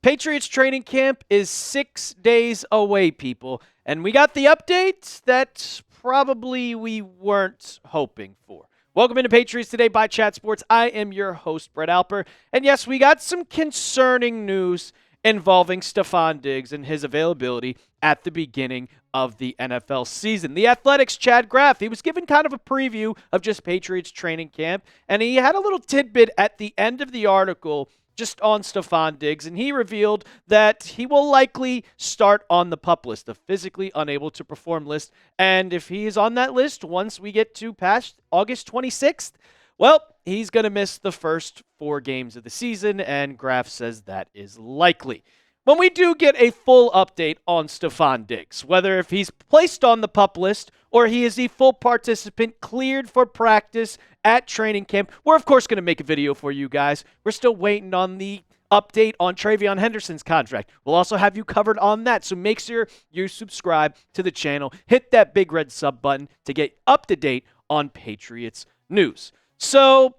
Patriots Training Camp is 6 days away, people. And we got the update that probably we weren't hoping for. Welcome into Patriots Today by Chat Sports. I am your host, Brett Alper. And yes, we got some concerning news involving Stefon Diggs and his availability at the beginning of the NFL season. The Athletic's Chad Graff, he was given kind of a preview of just Patriots Training Camp, and he had a little tidbit at the end of the article just on Stefon Diggs, and he revealed that he will likely start on the PUP list, the physically unable to perform list. And if he is on that list once we get to past August 26th, well, he's going to miss the first 4 games of the season, and Graff says that is likely. When we do get a full update on Stefon Diggs, whether if he's placed on the PUP list or he is a full participant cleared for practice at training camp, we're of course going to make a video for you guys. We're still waiting on the update on Travion Henderson's contract. We'll also have you covered on that, so make sure you subscribe to the channel. Hit that big red sub button to get up to date on Patriots news. So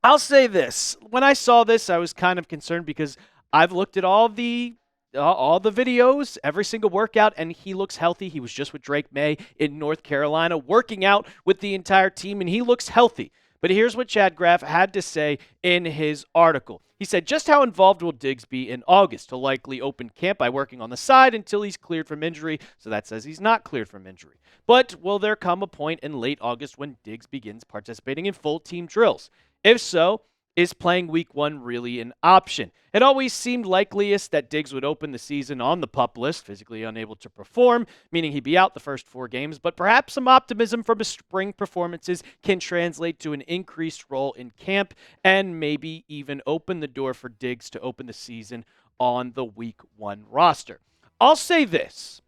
I'll say this. When I saw this, I was kind of concerned because I've looked at all the videos, every single workout, and he looks healthy. He was just with Drake May in North Carolina, working out with the entire team, and he looks healthy. But here's what Chad Graff had to say in his article. He said, just how involved will Diggs be in August? He'll likely open camp by working on the side until he's cleared from injury. So that says he's not cleared from injury. But will there come a point in late August when Diggs begins participating in full team drills? If so, is playing week 1 really an option? It always seemed likeliest that Diggs would open the season on the PUP list, physically unable to perform, meaning he'd be out the first 4 games, but perhaps some optimism from his spring performances can translate to an increased role in camp and maybe even open the door for Diggs to open the season on the week 1 roster. I'll say this.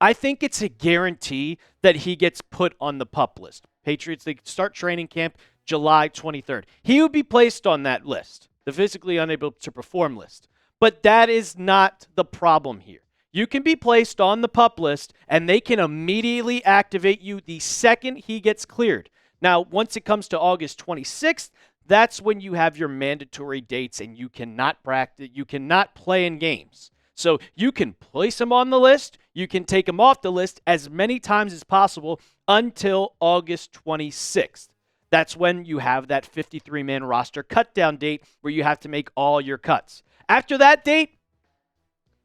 I think it's a guarantee that he gets put on the PUP list. Patriots, they start training camp July 23rd. He would be placed on that list, the physically unable to perform list. But that is not the problem here. You can be placed on the PUP list, and they can immediately activate you the second he gets cleared. Now, once it comes to August 26th, that's when you have your mandatory dates, and you cannot practice, you cannot play in games. So you can place him on the list, you can take him off the list as many times as possible until August 26th. That's when you have that 53-man roster cut-down date where you have to make all your cuts. After that date,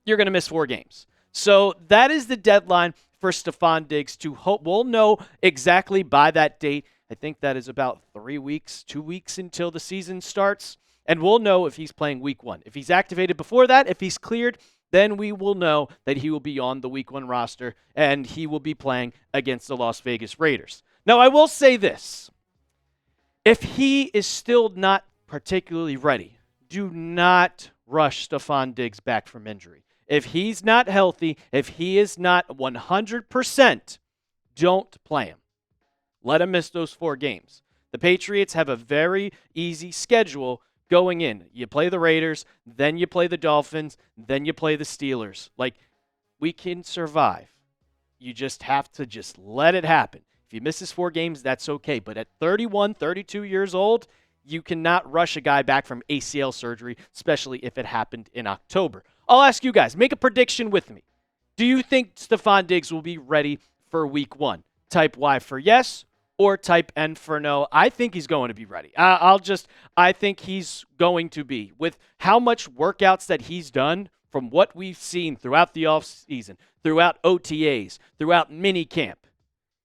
you're going to miss 4 games. So that is the deadline for Stefon Diggs to hope. We'll know exactly by that date. I think that is about 3 weeks, 2 weeks until the season starts. And we'll know if he's playing week 1. If he's activated before that, if he's cleared, then we will know that he will be on the week 1 roster and he will be playing against the Las Vegas Raiders. Now, I will say this. If he is still not particularly ready, do not rush Stefon Diggs back from injury. If he's not healthy, if he is not 100%, don't play him. Let him miss those 4 games. The Patriots have a very easy schedule going in. You play the Raiders, then you play the Dolphins, then you play the Steelers. Like, we can survive. You just have to just let it happen. If he misses 4 games, that's okay. But at 31, 32 years old, you cannot rush a guy back from ACL surgery, especially if it happened in October. I'll ask you guys, make a prediction with me. Do you think Stefon Diggs will be ready for week 1? Type Y for yes or type N for no. I think he's going to be ready. I think he's going to be. With how much workouts that he's done from what we've seen throughout the offseason, throughout OTAs, throughout minicamp,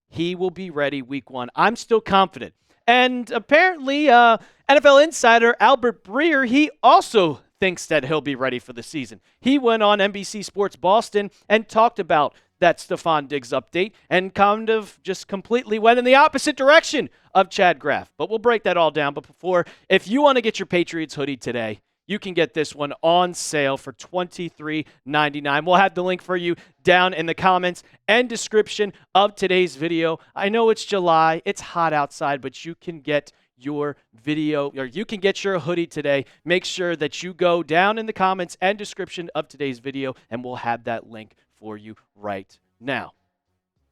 he will be ready week 1. I'm still confident. And apparently, NFL Insider Albert Breer, he also thinks that he'll be ready for the season. He went on NBC Sports Boston and talked about that Stefon Diggs update and kind of just completely went in the opposite direction of Chad Graff. But we'll break that all down. But before, if you want to get your Patriots hoodie today, you can get this one on sale for $23.99. We'll have the link for you down in the comments and description of today's video. I know it's July, it's hot outside, but you can get your video, or you can get your hoodie today. Make sure that you go down in the comments and description of today's video, and we'll have that link for you right now.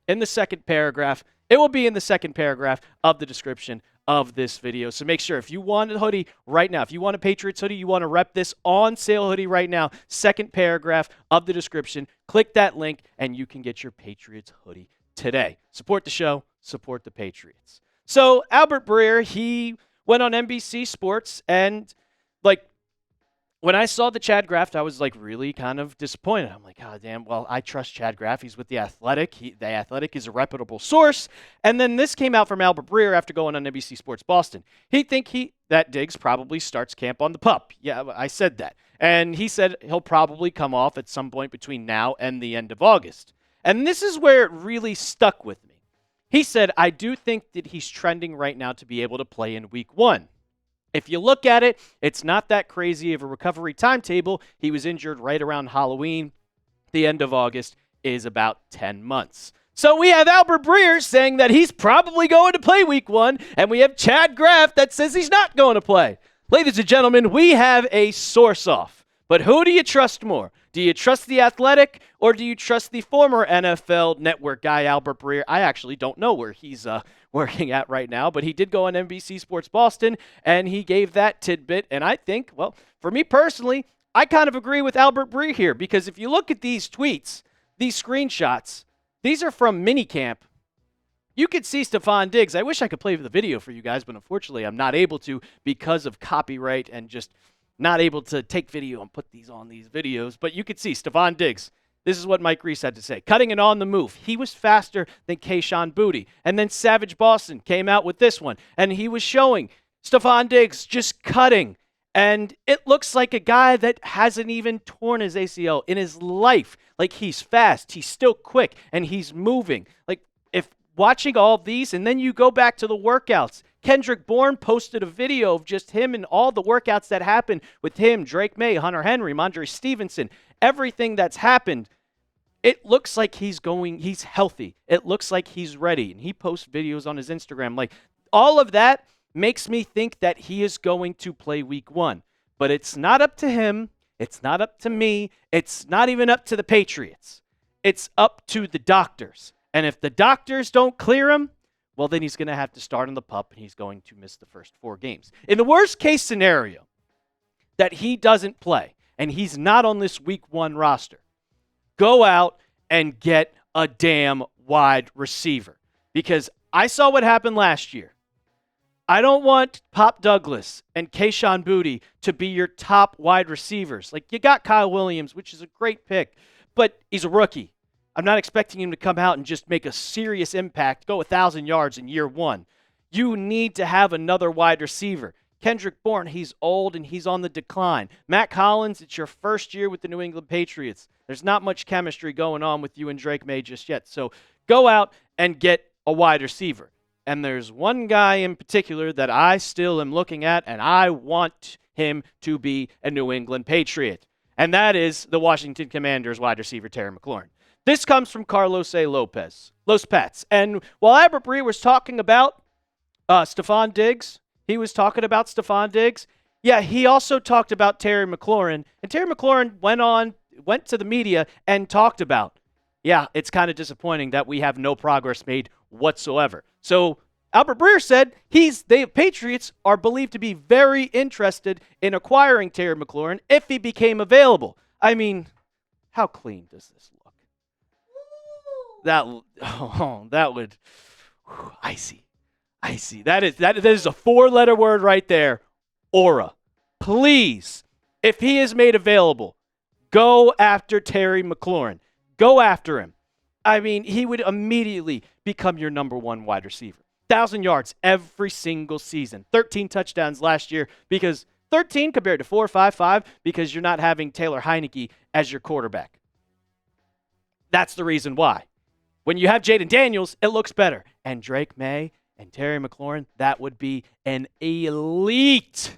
In the second paragraph, It will be in the second paragraph of the description of this video. So make sure if you want a hoodie right now, if you want a Patriots hoodie, you want to rep this on sale hoodie right now, second paragraph of the description, click that link and you can get your Patriots hoodie today. Support the show, support the Patriots. So Albert Breer, he went on NBC Sports and when I saw the Chad Graff, I was really kind of disappointed. I'm like, oh, damn, well, I trust Chad Graff. He's with The Athletic. The Athletic is a reputable source. And then this came out from Albert Breer after going on NBC Sports Boston. That Diggs probably starts camp on the pup. Yeah, I said that. And he said he'll probably come off at some point between now and the end of August. And this is where it really stuck with me. He said, I do think that he's trending right now to be able to play in week 1. If you look at it, it's not that crazy of a recovery timetable. He was injured right around Halloween. The end of August is about 10 months. So we have Albert Breer saying that he's probably going to play week 1, and we have Chad Graff that says he's not going to play. Ladies and gentlemen, we have a source-off. But who do you trust more? Do you trust The Athletic, or do you trust the former NFL Network guy, Albert Breer? I actually don't know where he's working at right now, but he did go on NBC Sports Boston, and he gave that tidbit. And I think, well, for me personally, I kind of agree with Albert Breer here, because if you look at these tweets, these screenshots, these are from minicamp. You could see Stefon Diggs. I wish I could play the video for you guys, but unfortunately I'm not able to because of copyright and just not able to take video and put these on these videos. But you could see Stefon Diggs. This is what Mike Reese had to say. Cutting it on the move. He was faster than Kayshon Boutte. And then Savage Boston came out with this one, and he was showing Stefon Diggs just cutting. And it looks like a guy that hasn't even torn his ACL in his life. Like, he's fast, he's still quick, and he's moving. Like, if watching all these, and then you go back to the workouts, Kendrick Bourne posted a video of just him and all the workouts that happened with him, Drake May, Hunter Henry, Mondre Stevenson, everything that's happened. It looks like he's healthy. It looks like he's ready. And he posts videos on his Instagram. Like, all of that makes me think that he is going to play week 1. But it's not up to him. It's not up to me. It's not even up to the Patriots. It's up to the doctors. And if the doctors don't clear him, well, then he's going to have to start on the pup, and he's going to miss the first 4 games. In the worst-case scenario that he doesn't play, and he's not on this week 1 roster, go out and get a damn wide receiver. Because I saw what happened last year. I don't want Pop Douglas and Kayshon Boutte to be your top wide receivers. Like, you got Kyle Williams, which is a great pick, but he's a rookie. I'm not expecting him to come out and just make a serious impact, go 1,000 yards in year 1. You need to have another wide receiver. Kendrick Bourne, he's old and he's on the decline. Matt Collins, it's your first year with the New England Patriots. There's not much chemistry going on with you and Drake May just yet. So go out and get a wide receiver. And there's one guy in particular that I still am looking at, and I want him to be a New England Patriot. And that is the Washington Commanders wide receiver, Terry McLaurin. This comes from Carlos A. Los Pats. And while Albert Breer was talking about Stefon Diggs, he also talked about Terry McLaurin. And Terry McLaurin went to the media and talked about, it's kind of disappointing that we have no progress made whatsoever. So Albert Breer said the Patriots are believed to be very interested in acquiring Terry McLaurin if he became available. I mean, how clean does this look? That would, icy. That is a 4-letter word right there. Aura. Please, if he is made available, go after Terry McLaurin. Go after him. I mean, he would immediately become your number 1 wide receiver. 1,000 yards every single season. 13 touchdowns last year, because 13 compared to 4.55 because you're not having Taylor Heineke as your quarterback. That's the reason why. When you have Jaden Daniels, it looks better. And Drake May and Terry McLaurin, that would be an elite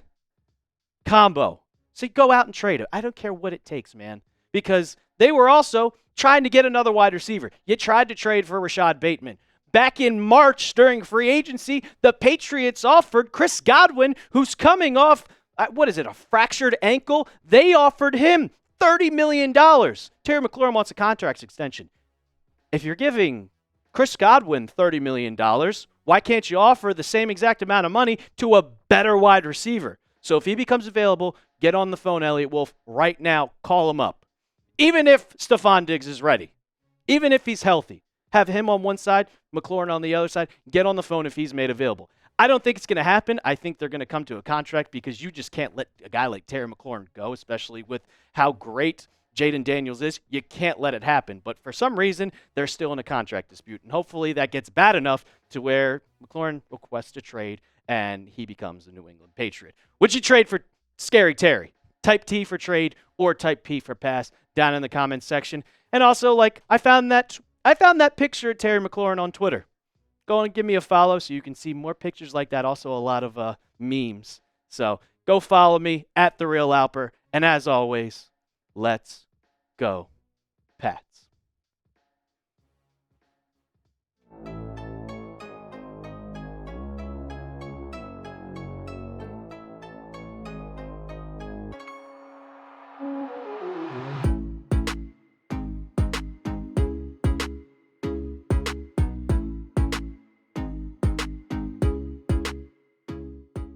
combo. So you go out and trade it. I don't care what it takes, man. Because they were also trying to get another wide receiver. You tried to trade for Rashad Bateman. Back in March during free agency, the Patriots offered Chris Godwin, who's coming off, a fractured ankle. They offered him $30 million. Terry McLaurin wants a contract extension. If you're giving Chris Godwin, $30 million. Why can't you offer the same exact amount of money to a better wide receiver? So if he becomes available, get on the phone, Elliott Wolf, right now. Call him up. Even if Stefon Diggs is ready, even if he's healthy, have him on one side, McLaurin on the other side. Get on the phone if he's made available. I don't think it's going to happen. I think they're going to come to a contract because you just can't let a guy like Terry McLaurin go, especially with how great Jaden Daniels is. You can't let it happen. But for some reason, they're still in a contract dispute. And hopefully that gets bad enough to where McLaurin requests a trade and he becomes a New England Patriot. Would you trade for Scary Terry? Type T for trade or type P for pass down in the comments section. And also, I found that picture of Terry McLaurin on Twitter. Go and give me a follow so you can see more pictures like that. Also a lot of memes. So go follow me at The Real Alper. And as always, let's go Pats.